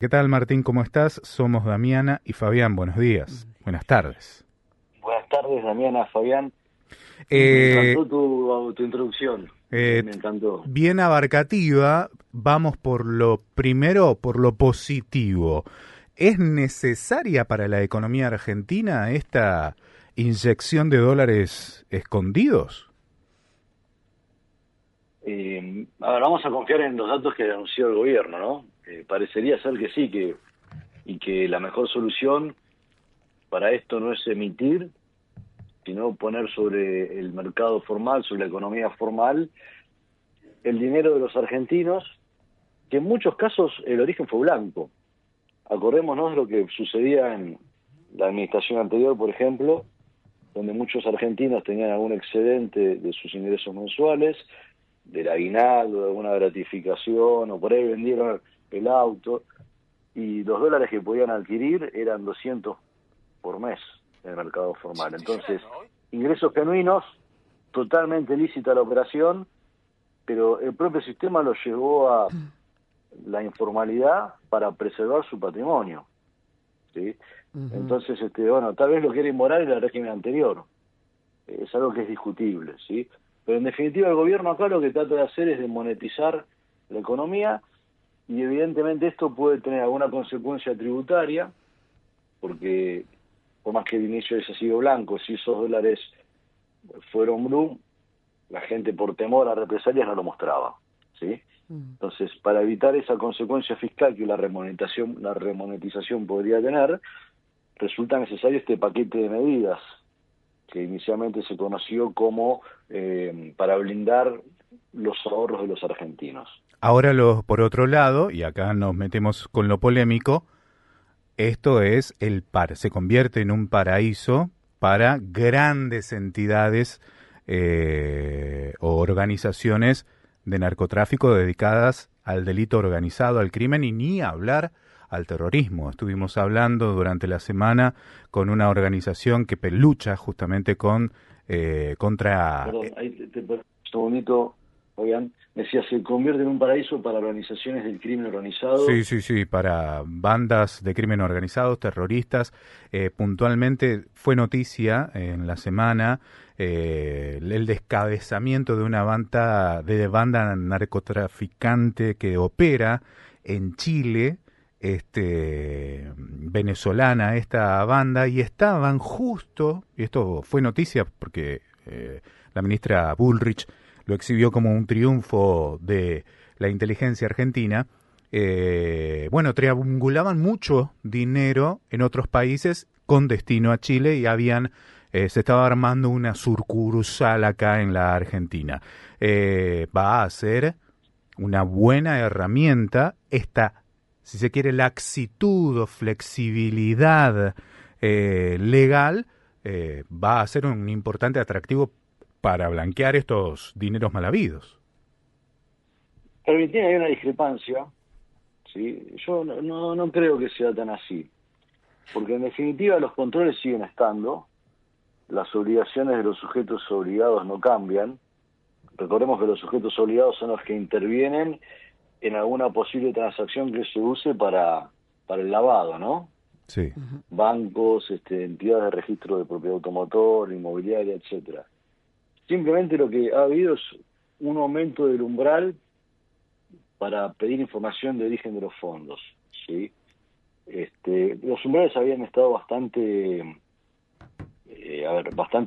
¿Qué tal, Martín? ¿Cómo estás? Somos Damiana y Fabián. Buenos días. Buenas tardes. Buenas tardes, Damiana, Fabián. Me Eh, encantó tu introducción, eh, me encantó. Bien abarcativa. Vamos por lo primero, por lo positivo. ¿Es necesaria para la economía argentina esta inyección de dólares escondidos? A ver, vamos a confiar en los datos que anunció el gobierno, ¿no? Parecería ser que sí, y que la mejor solución para esto no es emitir, sino poner sobre el mercado formal, sobre la economía formal, el dinero de los argentinos, que en muchos casos el origen fue blanco. Acordémonos de lo que sucedía en la administración anterior, por ejemplo, donde muchos argentinos tenían algún excedente de sus ingresos mensuales, del aguinaldo, de alguna gratificación, o por ahí vendieron el auto, y los dólares que podían adquirir eran 200 por mes en el mercado formal. Entonces, ingresos genuinos, totalmente lícita la operación, pero el propio sistema lo llevó a la informalidad para preservar su patrimonio, ¿sí? Ujú. Entonces, bueno, tal vez lo que era inmoral era el régimen anterior, es algo que es discutible, ¿sí? Pero en definitiva el gobierno acá lo que trata de hacer es de monetizar la economía, y evidentemente esto puede tener alguna consecuencia tributaria, porque por más que el inicio haya sido blanco, si esos dólares fueron blue, la gente por temor a represalias no lo mostraba, ¿sí? Mm. Entonces, para evitar esa consecuencia fiscal que la remonetización podría tener, resulta necesario este paquete de medidas que inicialmente se conoció como para blindar los ahorros de los argentinos. Ahora, por otro lado, y acá nos metemos con lo polémico, esto es se convierte en un paraíso para grandes entidades o organizaciones de narcotráfico dedicadas al delito organizado, al crimen y ni hablar al terrorismo. Estuvimos hablando durante la semana con una organización que lucha justamente contra. Perdón, ahí un segundito, Fabián. Me decía, se convierte en un paraíso para organizaciones del crimen Sí, organizado. sí, sí, para bandas de crimen organizado, terroristas. Puntualmente fue noticia en la semana el descabezamiento de una banda narcotraficante que opera en Chile, venezolana esta banda, y estaban justo, y esto fue noticia porque la ministra Bullrich lo exhibió como un triunfo de la inteligencia argentina. Bueno, triangulaban mucho dinero en otros países con destino a Chile y se estaba armando una sucursal acá en la Argentina. Va a ser una buena herramienta esta, si se quiere, laxitud o flexibilidad legal, va a ser un importante atractivo para blanquear estos dineros mal habidos. Permitir, hay una discrepancia, ¿sí? Yo no creo que sea tan así, porque en definitiva los controles siguen estando, las obligaciones de los sujetos obligados no cambian. Recordemos que los sujetos obligados son los que intervienen en alguna posible transacción que se use para el lavado, ¿no? Sí. Ujú. Bancos, entidades de registro de propiedad automotor, inmobiliaria, etcétera. Simplemente lo que ha habido es un aumento del umbral para pedir información de origen de los fondos, ¿sí? Los umbrales habían estado bastante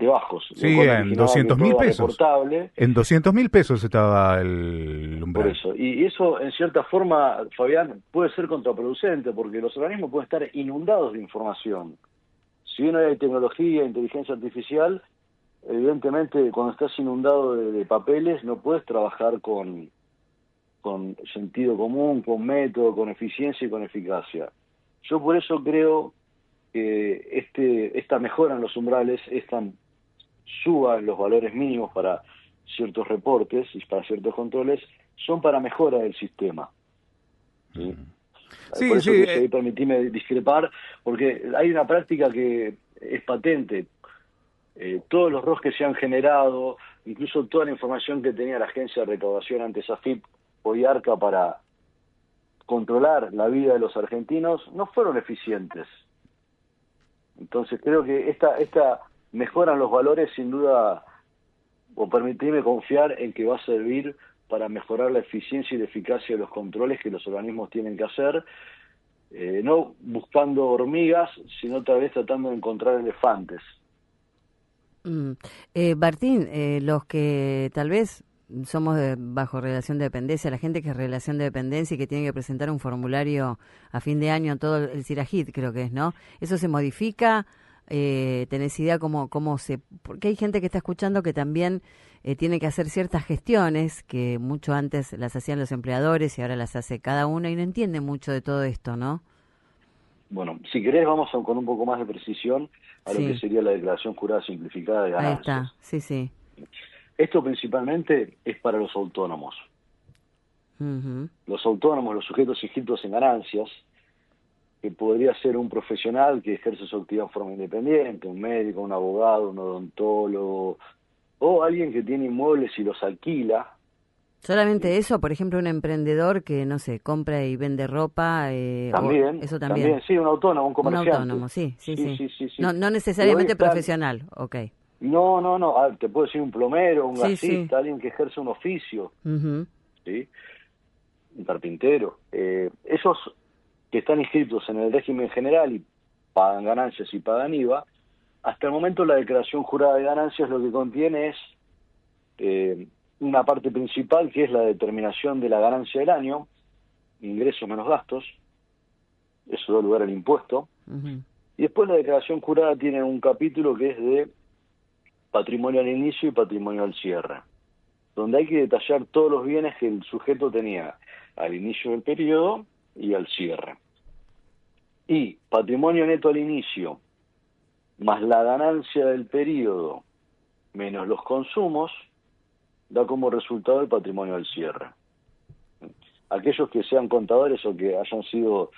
bajos, lo Sí, cual originaba que todo era reportable. En 200.000 pesos estaba el Por umbral. eso, y eso en cierta forma, Fabián, puede ser contraproducente, porque los organismos pueden estar inundados de información. Si bien hoy hay tecnología, inteligencia artificial, evidentemente cuando estás inundado de papeles no puedes trabajar con sentido común, con método, con eficiencia y con eficacia. Yo por eso creo que esta mejora en los umbrales, suba los valores mínimos para ciertos reportes y para ciertos controles, son para mejora del sistema, ¿sí? Por Sí, eso sí, que ahí permitime discrepar, porque hay una práctica que es patente. Todos los ROS que se han generado, incluso toda la información que tenía la agencia de recaudación antes AFIP o IARCA controlar la vida de los argentinos no fueron eficientes. Entonces creo que esta mejora en los valores sin duda, o permitirme confiar en que va a servir para mejorar la eficiencia y la eficacia de los controles que los organismos tienen que hacer, no buscando hormigas, sino tal vez tratando de encontrar elefantes. Martín, los que tal vez somos bajo relación de dependencia, la gente que es relación de dependencia y que tiene que presentar un formulario a fin de año, todo el CIRAJIT creo que es, ¿no? ¿Eso se modifica? ¿Tenés idea cómo se...? Porque hay gente que está escuchando que también tiene que hacer ciertas gestiones que mucho antes las hacían los empleadores y ahora las hace cada uno y no entiende mucho de todo esto, ¿no? Bueno, si querés vamos con un poco más de precisión a lo que sería la declaración jurada simplificada de ganancias. Ahí está, sí. Esto principalmente es para los autónomos. Uh-huh. Los autónomos, los sujetos inscritos en ganancias, que podría ser un profesional que ejerce su actividad en forma independiente, un médico, un abogado, un odontólogo, o alguien que tiene inmuebles y los alquila. ¿Solamente eso? Por ejemplo, un emprendedor que, no sé, compra y vende ropa. También, eso también. Sí, un autónomo, un comerciante. Un autónomo, sí. Sí. No necesariamente profesional, ok. No, te puedo decir un plomero, un gasista, alguien que ejerce un oficio, uh-huh. ¿sí? Un carpintero. Esos que están inscritos en el régimen general y pagan ganancias y pagan IVA, hasta el momento la declaración jurada de ganancias lo que contiene es una parte principal que es la determinación de la ganancia del año, ingresos menos gastos, eso da lugar al impuesto, uh-huh. Y después la declaración jurada tiene un capítulo que es de patrimonio al inicio y patrimonio al cierre, donde hay que detallar todos los bienes que el sujeto tenía al inicio del periodo y al cierre. Y patrimonio neto al inicio, más la ganancia del periodo, menos los consumos, da como resultado el patrimonio al cierre. Aquellos que sean contadores o que hayan sido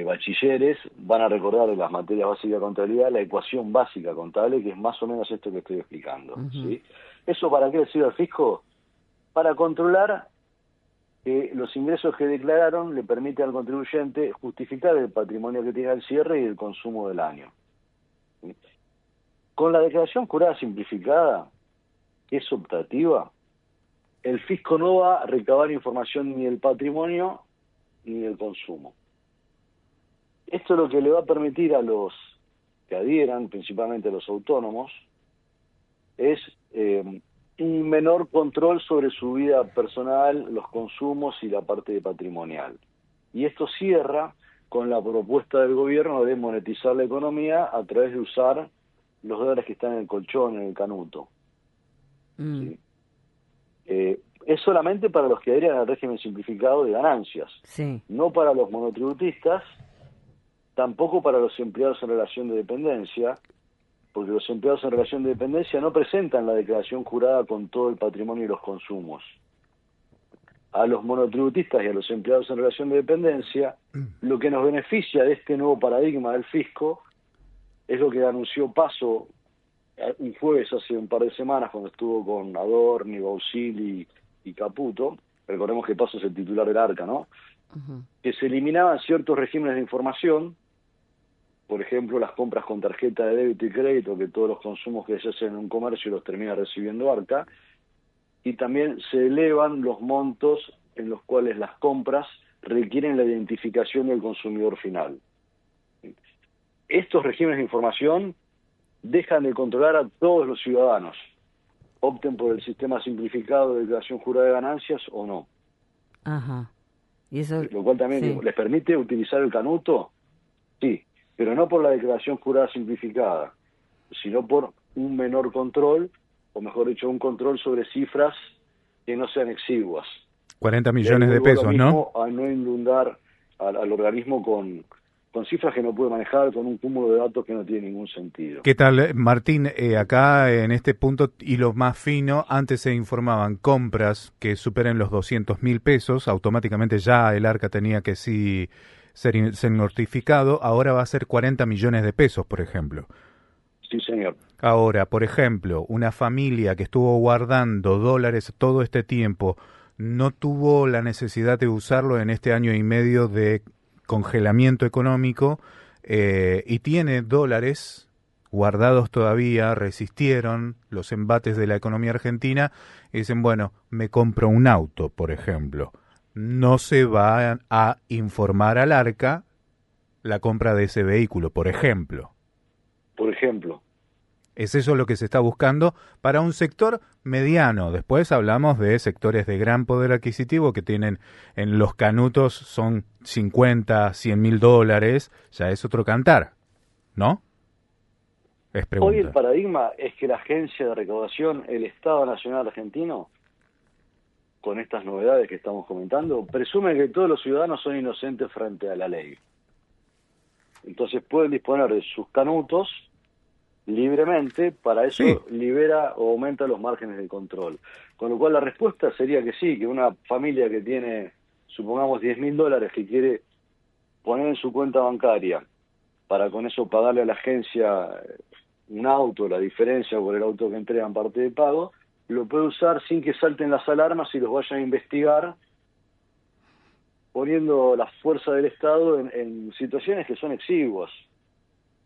bachilleres van a recordar de las materias básicas de contabilidad la ecuación básica contable, que es más o menos esto que estoy explicando. Uh-huh. ¿Sí? ¿Eso para qué sirve al fisco? Para controlar que los ingresos que declararon le permiten al contribuyente justificar el patrimonio que tiene al cierre y el consumo del año. ¿Sí? Con la declaración jurada simplificada, que es optativa, el fisco no va a recabar información ni del patrimonio ni del consumo. Esto es lo que le va a permitir a los que adhieran, principalmente a los autónomos, es un menor control sobre su vida personal, los consumos y la parte patrimonial. Y esto cierra con la propuesta del gobierno de monetizar la economía a través de usar los dólares que están en el colchón, en el canuto. ¿Sí? Es solamente para los que adhieren al régimen simplificado de ganancias, sí. No para los monotributistas, tampoco para los empleados en relación de dependencia, porque los empleados en relación de dependencia no presentan la declaración jurada con todo el patrimonio y los consumos. A los monotributistas y a los empleados en relación de dependencia, lo que nos beneficia de este nuevo paradigma del fisco es lo que anunció Paso un jueves hace un par de semanas cuando estuvo con Adorni, Bausili y Caputo. Recordemos que Paso es el titular del ARCA, ¿no? Uh-huh. Que se eliminaban ciertos regímenes de información, por ejemplo, las compras con tarjeta de débito y crédito, que todos los consumos que se hacen en un comercio los termina recibiendo ARCA, y también se elevan los montos en los cuales las compras requieren la identificación del consumidor final. Estos regímenes de información dejan de controlar a todos los ciudadanos, opten por el sistema simplificado de declaración jurada de ganancias o no. Ajá. ¿Y eso? Lo cual también les permite utilizar el canuto, sí, pero no por la declaración jurada simplificada, sino por un menor control, o mejor dicho, un control sobre cifras que no sean exiguas. 40 millones de pesos, ¿no? A no inundar al organismo con cifras que no puede manejar, con un cúmulo de datos que no tiene ningún sentido. ¿Qué tal, Martín? Acá en este punto, y lo más fino, antes se informaban compras que superen los 200.000 pesos, automáticamente ya el ARCA tenía que sí ser notificado, ahora va a ser 40 millones de pesos, por ejemplo. Sí, señor. Ahora, por ejemplo, una familia que estuvo guardando dólares todo este tiempo, no tuvo la necesidad de usarlo en este año y medio de congelamiento económico y tiene dólares guardados todavía, resistieron los embates de la economía argentina y dicen, bueno, me compro un auto, por ejemplo. No se va a informar al ARCA la compra de ese vehículo, por ejemplo. Por ejemplo. Es eso lo que se está buscando para un sector mediano. Después hablamos de sectores de gran poder adquisitivo que tienen en los canutos son 50, 100 mil dólares. Ya es otro cantar, ¿no? Es pregunta. Hoy el paradigma es que la agencia de recaudación, el Estado Nacional Argentino, con estas novedades que estamos comentando, presume que todos los ciudadanos son inocentes frente a la ley. Entonces pueden disponer de sus canutos libremente, para eso sí. Libera o aumenta los márgenes de control. Con lo cual la respuesta sería que sí, que una familia que tiene, supongamos, 10 mil dólares que quiere poner en su cuenta bancaria para con eso pagarle a la agencia un auto, la diferencia por el auto que entregan parte de pago, lo puede usar sin que salten las alarmas y los vayan a investigar, poniendo la fuerza del Estado en situaciones que son exiguas.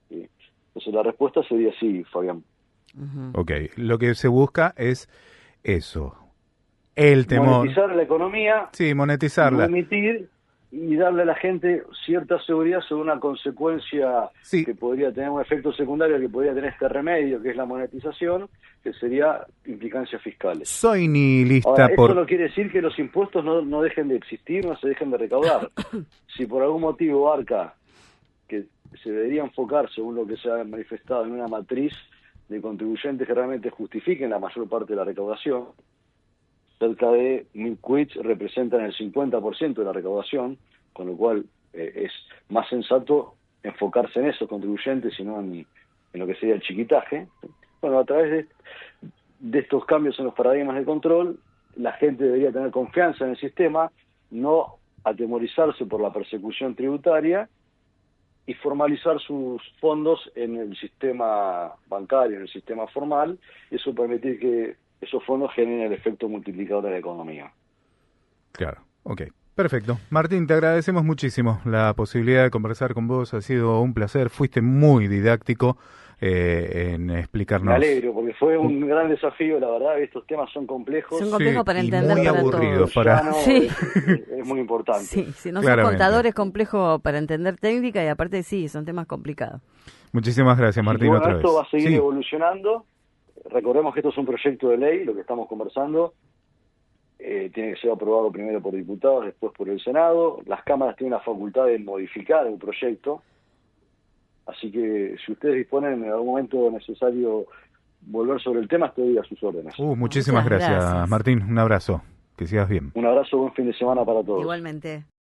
¿Sí? Entonces la respuesta sería sí, Fabián. Ok, lo que se busca es eso, el temor. Monetizar la economía, sí, monetizarla. Emitir y darle a la gente cierta seguridad sobre una consecuencia sí. que podría tener un efecto secundario que podría tener este remedio, que es la monetización, que sería implicancias fiscales. Soy nihilista. Ahora, eso no quiere decir que los impuestos no dejen de existir, no se dejen de recaudar. Si por algún motivo ARCA, que se debería enfocar, según lo que se ha manifestado, en una matriz de contribuyentes que realmente justifiquen la mayor parte de la recaudación, cerca de 1.000 quits representan el 50% de la recaudación, con lo cual es más sensato enfocarse en esos contribuyentes y no en lo que sería el chiquitaje. Bueno, a través de estos cambios en los paradigmas de control, la gente debería tener confianza en el sistema, no atemorizarse por la persecución tributaria y formalizar sus fondos en el sistema bancario, en el sistema formal, y eso permitir que esos fondos generen el efecto multiplicador de la economía. Claro, ok. Perfecto. Martín, te agradecemos muchísimo la posibilidad de conversar con vos. Ha sido un placer. Fuiste muy didáctico en explicarnos. Me alegro, porque fue un gran desafío, la verdad. Estos temas son complejos. Son complejos para entender muy para aburridos. todos. Sí. Es muy importante. Sí, si no son contadores, complejos para entender técnica y aparte sí, son temas complicados. Muchísimas gracias, Martín. Y bueno, otra esto vez. va a seguir evolucionando. Recordemos que esto es un proyecto de ley, lo que estamos conversando. Tiene que ser aprobado primero por diputados, después por el Senado. Las cámaras tienen la facultad de modificar el proyecto. Así que si ustedes disponen en algún momento necesario volver sobre el tema, estoy a sus órdenes. Muchísimas gracias, Martín. Un abrazo. Que sigas bien. Un abrazo, buen fin de semana para todos. Igualmente.